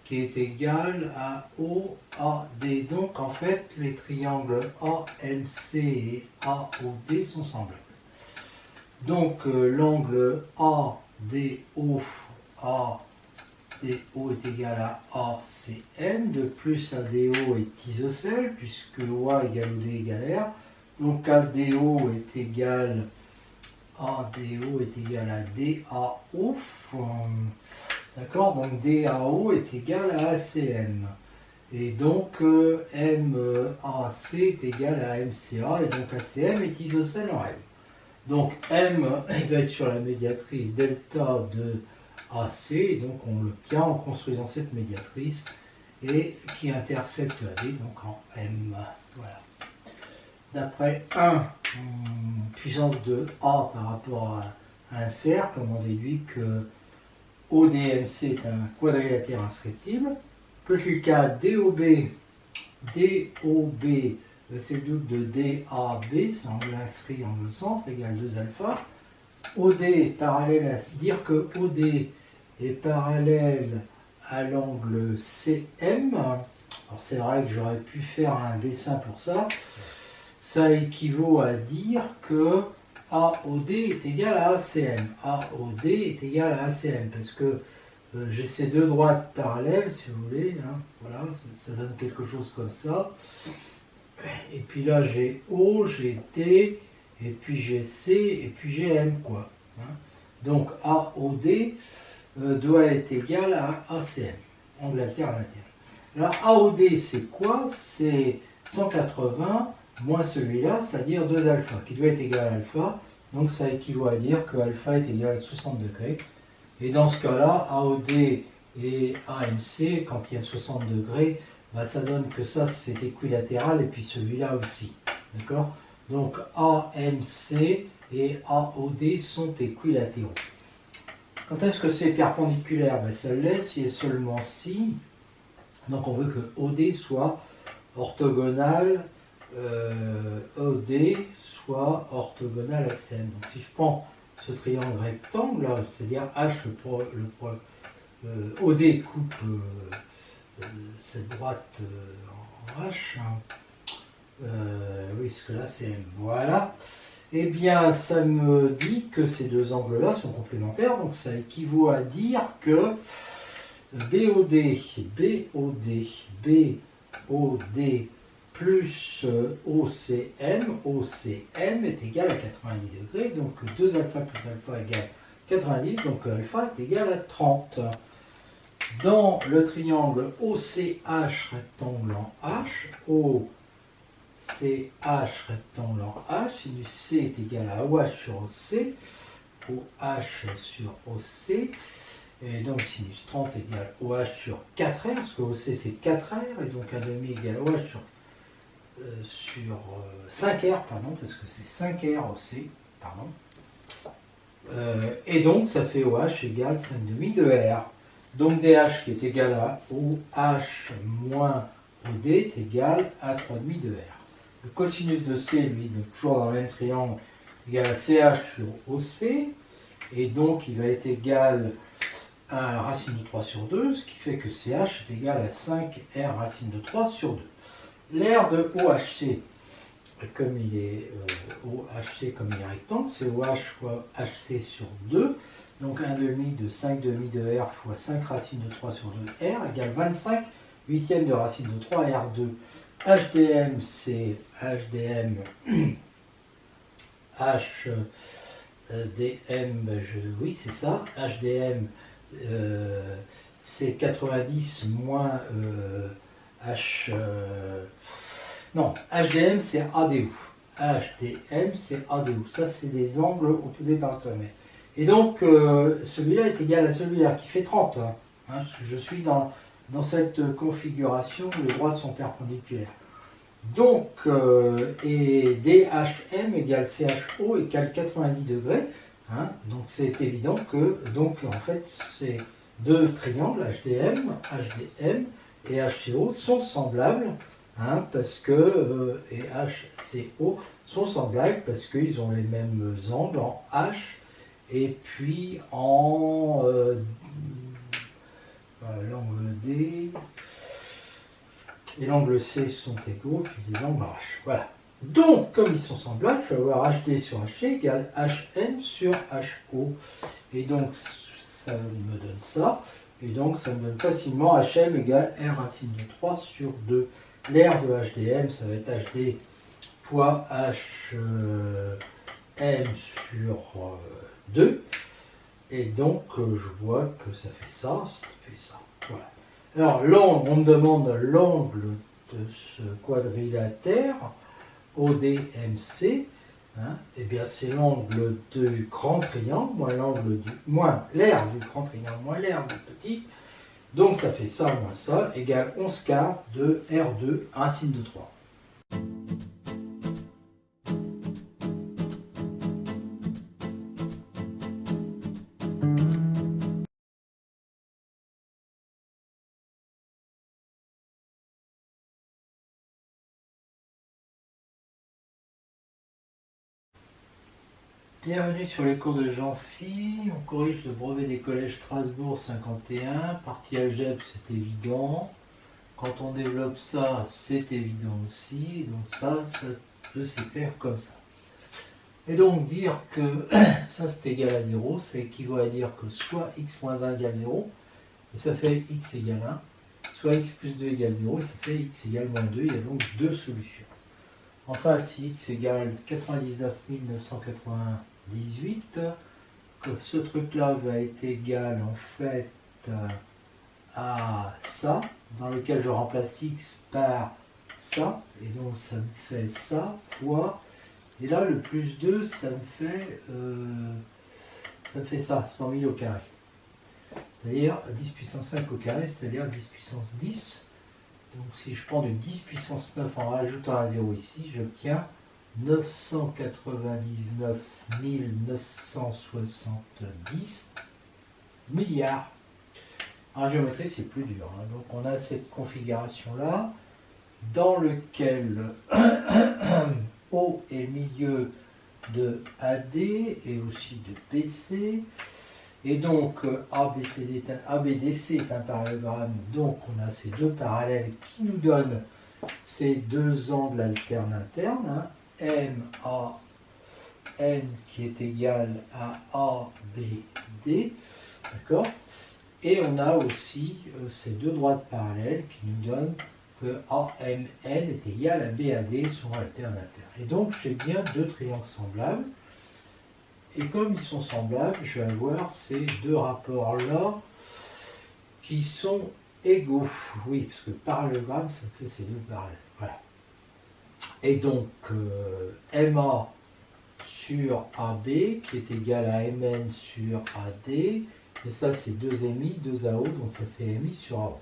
qui est égal à OAD. Donc, en fait, les triangles AMC et AOD sont semblables. Donc, l'angle ADO est égal à ACM, de plus ADO est isocèle, puisque OA égale OD égale R. Donc ADO est égal à DAO. D'accord, donc DAO est égal à ACM. Et donc MAC est égal à MCA, et donc ACM est isocèle en M. Donc M il va être sur la médiatrice delta de AC, et donc on l'obtient en construisant cette médiatrice et qui intercepte AD, donc en M. Voilà. D'après 1 puissance de A par rapport à un cercle, on déduit que ODMC est un quadrilatère inscriptible. Plus le cas DOB, c'est le double de DAB, c'est angle inscrit, angle centre, égale 2 alpha. OD est parallèle à dire que OD est parallèle à l'angle CM. Alors c'est vrai que j'aurais pu faire un dessin pour ça. Ça équivaut à dire que AOD est égal à ACM. AOD est égal à ACM parce que j'ai ces deux droites parallèles, si vous voulez. Hein, voilà, ça donne quelque chose comme ça. Et puis là, j'ai O, j'ai T, et puis j'ai C, et puis j'ai M, quoi. Hein. Donc AOD doit être égal à ACM, angle alternatif. Alors AOD, c'est quoi? C'est 180 moins celui-là, c'est-à-dire 2 alpha, qui doit être égal à alpha. Donc ça équivaut à dire que alpha est égal à 60 degrés. Et dans ce cas-là, AOD et AMC, quand il y a 60 degrés, bah, ça donne que ça c'est équilatéral, et puis celui-là aussi. D'accord? Donc AMC et AOD sont équilatéraux. Quand est-ce que c'est perpendiculaire? Ben, ça l'est si et seulement si. Donc on veut que OD soit orthogonal, OD soit orthogonal à CM. Donc si je prends ce triangle rectangle, c'est-à-dire H, OD coupe cette droite en H, oui, parce que là c'est M. Voilà. Eh bien, ça me dit que ces deux angles-là sont complémentaires, donc ça équivaut à dire que BOD plus OCM est égal à 90 degrés, donc 2 alpha plus alpha égale 90, donc alpha est égal à 30. Dans le triangle OCH rectangle en H, OCH rectangle en H, sinus C est égal à OH sur OC, OH sur OC, et donc sinus 30 égale OH sur 4R, parce que OC c'est 4R, et donc 1 demi égale OH sur 5R, pardon, parce que c'est 5R OC, pardon. Et donc ça fait OH égale 5 demi de R. Donc DH qui est égal à OH moins OD est égal à 3 demi de R. Le cosinus de C, lui, donc toujours dans le même triangle, égal à CH sur OC, et donc il va être égal à racine de 3 sur 2, ce qui fait que CH est égal à 5R racine de 3 sur 2. L'aire de OHC, comme il est OHC comme il est rectangle, c'est OH fois HC sur 2, donc 1 demi de 5 demi de R fois 5 racine de 3 sur 2 R égale 25 huitièmes de racine de 3 R2. HDM, c'est HDM, oui c'est ça, HDM c'est 90 moins non, HDM c'est ADO. HDM c'est ADO. Ça c'est des angles opposés par le sommet. Et donc celui-là est égal à celui-là qui fait 30. Hein, parce que je suis dans cette configuration où les droites sont perpendiculaires. Donc, et DHM égale CHO égale 90 degrés. Hein. Donc c'est évident que en fait ces deux triangles HDM et HCO sont semblables, hein, parce que et HCO sont semblables parce qu'ils ont les mêmes angles en H et puis en l'angle D et l'angle C sont égaux, puis les angles H. Voilà. Donc, comme ils sont semblables, je vais avoir HD sur HC égale HM sur HO. Et donc, ça me donne ça. Et donc, ça me donne facilement HM égale R racine de 3 sur 2. L'air de HDM, ça va être HD fois HM sur 2. Et donc, je vois que ça fait ça, Voilà. Alors, l'angle, on me demande l'angle de ce quadrilatère. ODMC, hein, et bien c'est l'angle du grand triangle moins l'aire du grand triangle moins l'aire du petit. Donc ça fait ça moins ça égale 11 quarts de R2 racine de 3. Bienvenue sur les cours de Jean-Phi. On corrige le brevet des collèges Strasbourg 51. Partie algèbre, c'est évident. Quand on développe ça, c'est évident aussi. Donc ça peut s'écrire comme ça. Et donc dire que ça c'est égal à 0, ça équivaut à dire que soit x moins 1 égale 0, et ça fait x égale 1, soit x plus 2 égale 0, et ça fait x égale moins 2. Il y a donc deux solutions. Enfin, si x égale 99 998, que ce truc-là va être égal en fait à ça, dans lequel je remplace x par ça, et donc ça me fait ça fois, et là le plus 2, ça me fait ça, 100 000 au carré. C'est-à-dire 10 puissance 5 au carré, c'est-à-dire 10 puissance 10. Donc si je prends de 10 puissance 9 en rajoutant un 0 ici, j'obtiens 999 970 milliards. En géométrie, c'est plus dur. Hein. Donc on a cette configuration-là, dans lequel O est milieu de AD et aussi de BC. Et donc ABDC est un parallélogramme, donc on a ces deux parallèles qui nous donnent ces deux angles alternes internes, hein, MAN qui est égal à ABD, d'accord. Et on a aussi ces deux droites parallèles qui nous donnent que AMN est égal à BAD sont alternes internes. Et donc j'ai bien deux triangles semblables. Et comme ils sont semblables, je vais avoir ces deux rapports-là qui sont égaux. Oui, parce que parallélogramme, ça fait ces deux parallèles. Voilà. Et donc, MA sur AB, qui est égal à MN sur AD, et ça, c'est 2MI, 2AO, donc ça fait MI sur AO.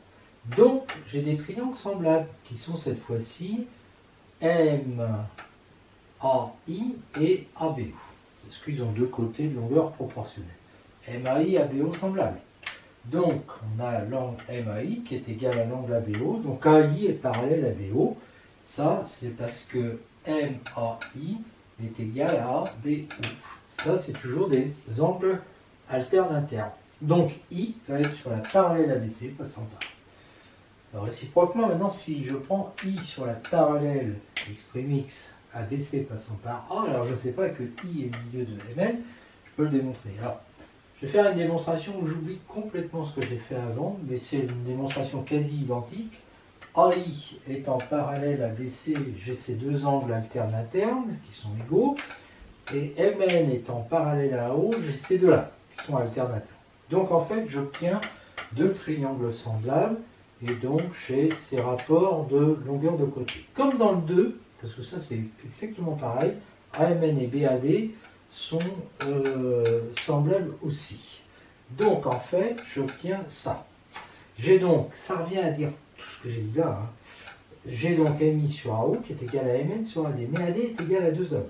Donc, j'ai des triangles semblables, qui sont cette fois-ci MAI et ABO. Parce qu'ils ont deux côtés de longueur proportionnelle. MAI, ABO semblables. Donc, on a l'angle MAI qui est égal à l'angle ABO. Donc, AI est parallèle à BO. Ça, c'est parce que MAI est égal à BO. Ça, c'est toujours des angles alternes internes. Donc, I va être sur la parallèle ABC passant par. Alors, réciproquement, maintenant, si je prends I sur la parallèle X', ABC passant par A, alors je ne sais pas que I est milieu de MN, je peux le démontrer. Alors, je vais faire une démonstration où j'oublie complètement ce que j'ai fait avant, mais c'est une démonstration quasi identique. AI étant parallèle à BC, j'ai ces deux angles alternes internes qui sont égaux, et MN étant parallèle à AO, j'ai ces deux-là qui sont alternes internes. Donc en fait, j'obtiens deux triangles semblables, et donc j'ai ces rapports de longueur de côté. Comme dans le 2, parce que ça c'est exactement pareil, AMN et BAD sont semblables aussi. Donc en fait, j'obtiens ça. J'ai donc, ça revient à dire tout ce que j'ai dit là, hein. J'ai donc MI sur AO qui est égal à MN sur AD, mais AD est égal à 2AO.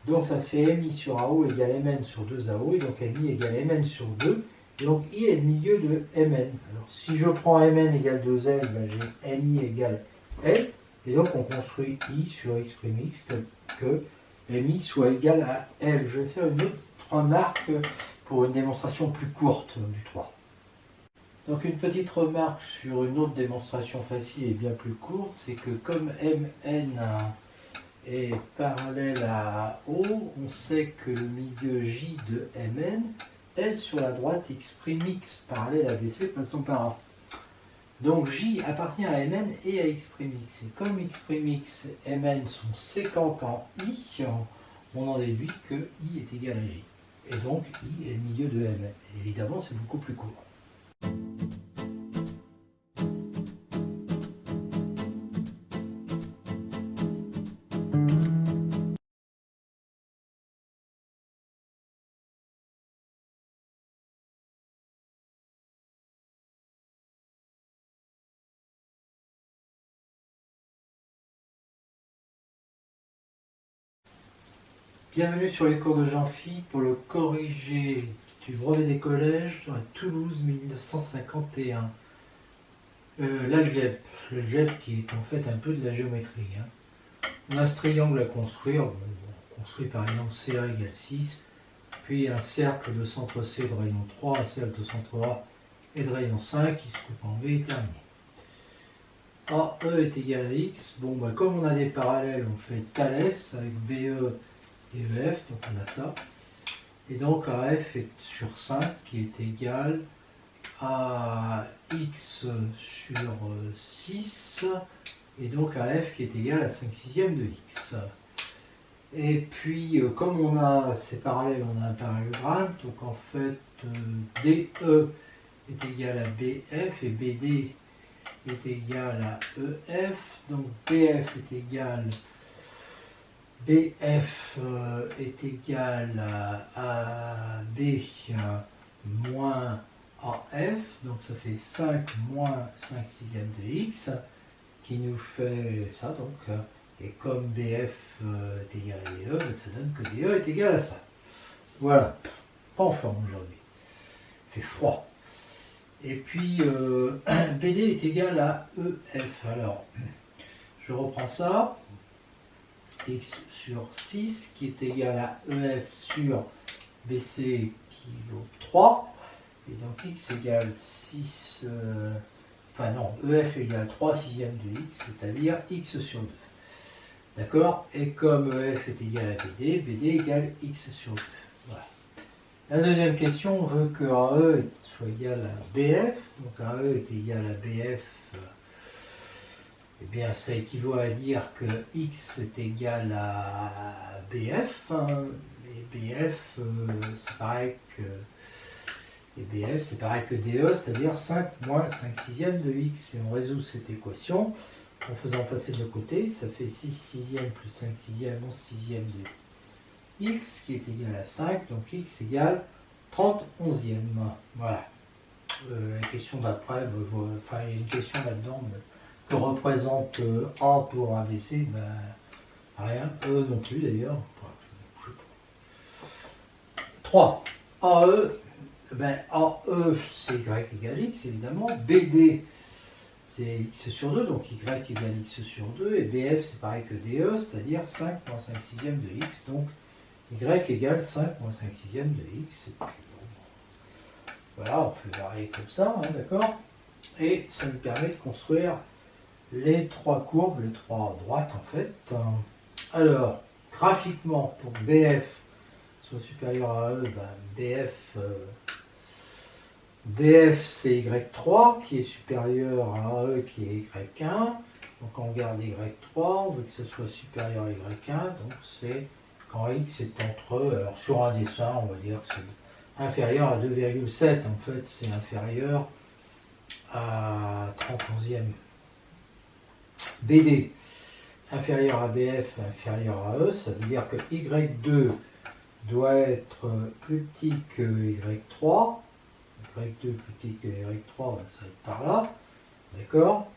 Donc ça fait MI sur AO égale MN sur 2AO, et donc MI égale MN sur 2. Et donc I est le milieu de MN. Alors si je prends MN égale 2L, ben j'ai MI égale L. Et donc on construit I sur X', tel que MI soit égal à L. Je vais faire une autre remarque pour une démonstration plus courte du 3. Donc une petite remarque sur une autre démonstration facile et bien plus courte, c'est que comme MN est parallèle à O, on sait que le milieu J de Mn est sur la droite X', parallèle à BC passant par A. Donc J appartient à Mn et à X'. Et comme X', Mn sont séquentes en I, on en déduit que I est égal à J. Et donc I est le milieu de Mn. Et évidemment, c'est beaucoup plus court. Bienvenue sur les cours de Jean-Phi pour le corrigé du brevet des collèges à Toulouse 1951. L'algèbre qui est en fait un peu de la géométrie. On a ce triangle à construire, on construit par exemple CA égale 6, puis un cercle de centre C de rayon 3, un cercle de centre A et de rayon 5 qui se coupe en V et terminé. AE est égal à X, comme on a des parallèles, on fait Thalès avec BE et EF, donc on a ça. Et donc AF est sur 5 qui est égal à X sur 6, et donc AF qui est égal à 5/6 de X. Et puis, comme on a ces parallèles, on a un parallélogramme, donc en fait, DE est égal à BF et BD est égal à EF, donc BF est égal à B moins AF, donc ça fait 5 moins 5/6 de X, qui nous fait ça, donc, et comme BF est égal à DE, ça donne que DE est égal à ça. Voilà, pas en forme aujourd'hui, il fait froid. Et puis, BD est égal à EF, alors, je reprends ça, X sur 6 qui est égal à EF sur BC qui vaut 3, et donc X égale 6, EF égale 3/6 de X, c'est-à-dire X sur 2. D'accord? Et comme EF est égal à BD, BD égale X sur 2. Voilà. La deuxième question, on veut que AE soit égal à BF, donc AE est égal à BF. Eh bien, ça équivaut à dire que X est égal à BF, et BF, c'est pareil que DE, c'est-à-dire 5 moins 5/6 de X. Et on résout cette équation en faisant passer de l'autre côté, ça fait 6/6 plus 5/6, 11/6 de X, qui est égal à 5, donc X égale 30/11. Voilà. La question d'après, il y a une question là-dedans, que représente A pour ABC, rien, E non plus d'ailleurs. 3. AE, AE c'est Y égale X évidemment, BD c'est X sur 2, donc Y égale X sur 2, et BF c'est pareil que DE, c'est-à-dire 5 moins 5/6 de X, donc Y égale 5 moins 5/6 de X. Et puis, voilà, on peut varier comme ça, d'accord? Et ça nous permet de construire les trois courbes, les trois droites en fait. Alors, graphiquement, pour que BF soit supérieur à E, BF c'est Y3 qui est supérieur à E qui est Y1. Donc on garde Y3, on veut que ce soit supérieur à Y1, donc c'est quand X est entre, alors sur un dessin, on va dire que c'est inférieur à 2,7, en fait c'est inférieur à 30/11. BD inférieur à BF inférieur à E, ça veut dire que Y2 doit être plus petit que Y3. Y2 plus petit que Y3, ça va être par là. D'accord?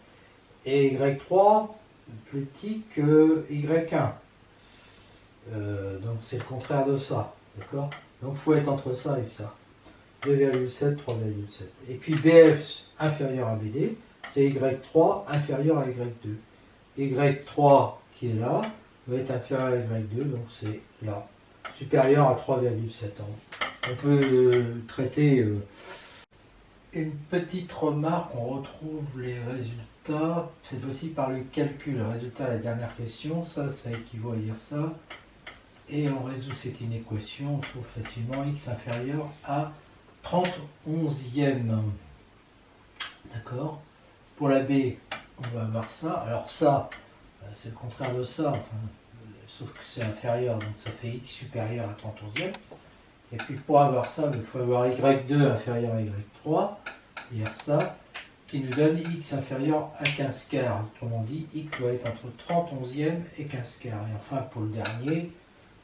Et Y3 plus petit que Y1. Donc c'est le contraire de ça, d'accord? Donc il faut être entre ça et ça. 2,7, 3,7. Et puis BF inférieur à BD, c'est Y3 inférieur à Y2. Y3 qui est là va être inférieur à Y2, donc c'est là, supérieur à 3,7 ans. On peut traiter une petite remarque, on retrouve les résultats, cette fois-ci par le calcul, le résultat à la dernière question, ça équivaut à dire ça, et on résout cette inéquation, on trouve facilement x inférieur à 30/11e. D'accord? Pour la B, on va avoir ça. Alors ça, c'est le contraire de ça, enfin, sauf que c'est inférieur, donc ça fait x supérieur à 30/11e. Et puis pour avoir ça, il faut avoir y2 inférieur à y3, c'est-à-dire ça, qui nous donne x inférieur à 15 quarts. Autrement dit, x doit être entre 30/11e et 15 quarts. Et enfin, pour le dernier,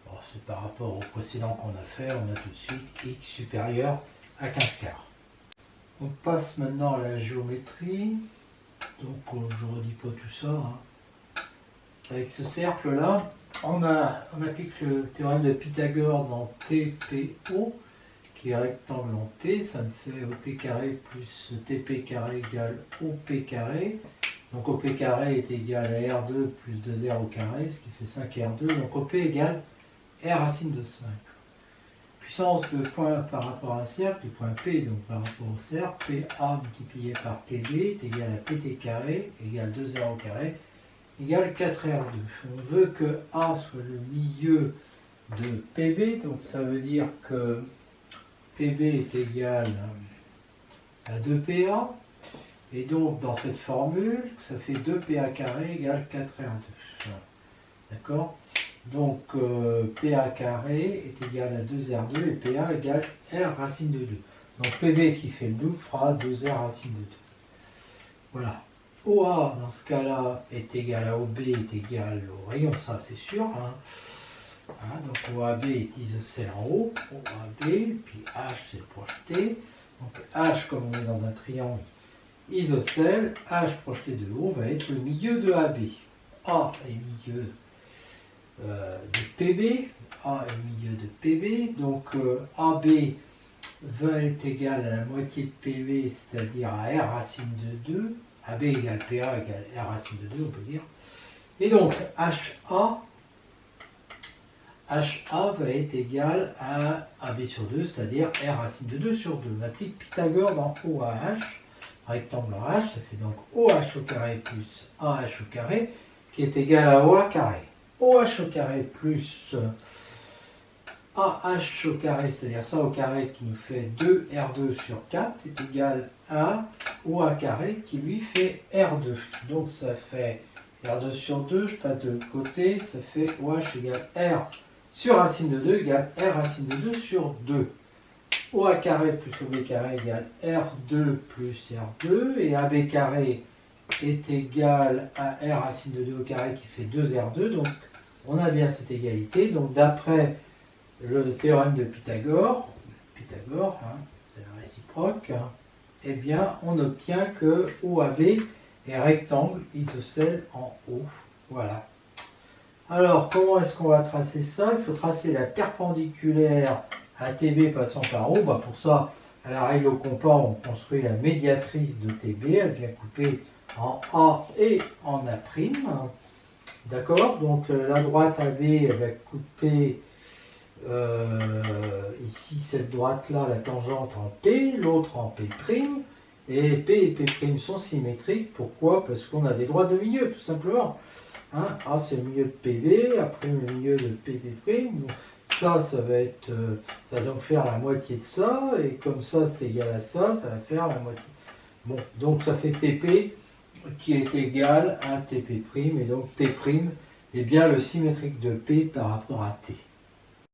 bon, c'est par rapport au précédent qu'on a fait, on a tout de suite x supérieur à 15 quarts. On passe maintenant à la géométrie. Donc, je ne redis pas tout ça. Hein. Avec ce cercle-là, on applique le théorème de Pythagore dans TPO, qui est rectangle en T. Ça me fait OT carré plus TP carré égale OP carré. Donc OP carré est égal à R2 plus 2R au carré, ce qui fait 5R2. Donc OP égale R racine de 5. Puissance de point par rapport à un cercle, du point P donc par rapport au cercle, PA multiplié par PB est égal à PT carré égale 2R au carré égale 4R2. On veut que A soit le milieu de PB, donc ça veut dire que PB est égal à 2PA, et donc dans cette formule, ça fait 2PA carré égale 4R2. D'accord? Donc PA carré est égal à 2R2 et PA égale R racine de 2. Donc PB qui fait le double fera 2R racine de 2. Voilà. OA dans ce cas-là est égal à OB est égal au rayon, ça c'est sûr. Hein. Voilà, donc OAB est isocèle en haut, OAB, puis H c'est le projeté. Donc H, comme on est dans un triangle isocèle, H projeté de haut va être le milieu de AB. A est milieu de PB, A est milieu de PB, donc AB va être égal à la moitié de PB, c'est-à-dire à R racine de 2, AB égale PA égale R racine de 2, on peut dire. Et donc HA va être égal à AB sur 2, c'est-à-dire R racine de 2 sur 2. On applique Pythagore dans OAH, rectangle en H, ça fait donc OH au carré plus AH au carré, qui est égal à OA carré. OH au carré plus AH au carré, c'est-à-dire ça au carré qui nous fait 2R2 sur 4, est égal à OA carré qui lui fait R2. Donc ça fait R2 sur 2, je passe de l'autre côté, ça fait OH égale R sur racine de 2 égale R racine de 2 sur 2. OA carré plus OB carré égale R2 plus R2, et AB carré est égal à R racine de 2 au carré qui fait 2R2, donc on a bien cette égalité. Donc d'après le théorème de Pythagore, hein, c'est la réciproque, hein, eh bien on obtient que OAB est rectangle isocèle en haut. Voilà. Alors comment est-ce qu'on va tracer ça? Il faut tracer la perpendiculaire à TB passant par O. Bah, pour ça, à la règle au compas, on construit la médiatrice de TB. Elle vient couper en A et en A'. D'accord? Donc la droite AB elle va couper ici cette droite-là, la tangente en P, l'autre en P'. Et P et P' sont symétriques. Pourquoi? Parce qu'on a des droites de milieu, tout simplement. Hein? A c'est le milieu de PB, après le milieu de PP'. Donc, ça va être, ça va donc faire la moitié de ça, et comme ça c'est égal à ça, ça va faire la moitié. Bon, donc ça fait TP qui est égal à TP', et donc P' est bien le symétrique de P par rapport à T.